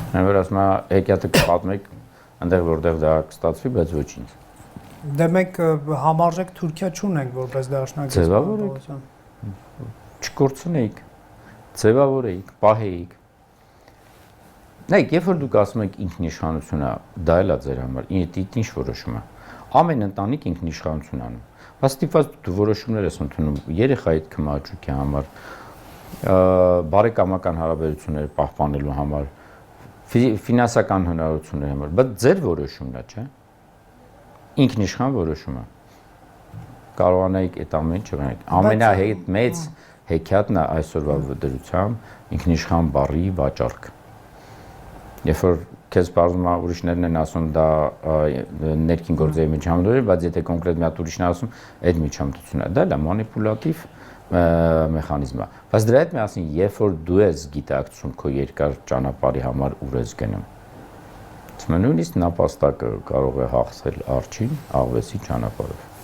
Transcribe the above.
Որ ասում է հեքիաթը կպատմեք, այնտեղ որտեղ դա կստացվի, բայց ոչինչ։ Դե մենք համարժեք Թուրքիա չունենք որպես դաշնակ ձևավորեք, չկորցնեիք, ձևավորեիք, պահեիք։ Նայեք, երբ որ դուք ասում եք ինքնիշխանությունը, դա էլ է ձեր համար, ինչ որոշում է։ Ամեն ընտանիք ինքնիշխանություն անում։ Բայց ստիպված դու որոշումներ ես ընդունում երեխայի քմաճուկի համար, բարեկամական հարաբերություններ պահպանելու համար, ֆինանսական հնարավորությունների համար, բայց ձեր որոշումն է, չէ՞։ Ինքնիշխան որոշումը։ Կարողանայիք այդ ամեն ինչը գնալ։ Ամենամեծ հեքիաթն է այսօրվա դրությամբ ինքնիշխան բառի վաճառք։ Երբ որ քեզ բարձում է ուրիշներն են ասում դա ներքին գործերի միջամտություն, բայց եթե կոնկրետ մի հատ ուրիշն է ասում, այդ միջամտությունն է, դա էլ է մանիպուլատիվ մեխանիզմ է։ Բայց դրա հետ միասին, երբ որ դու ես գիտակցում քո երկար ճանապարհի համար ուր ես գնում, նույնիսկ նապաստակը կարող է հաղթել արջին աղվեսի ճանապարհով։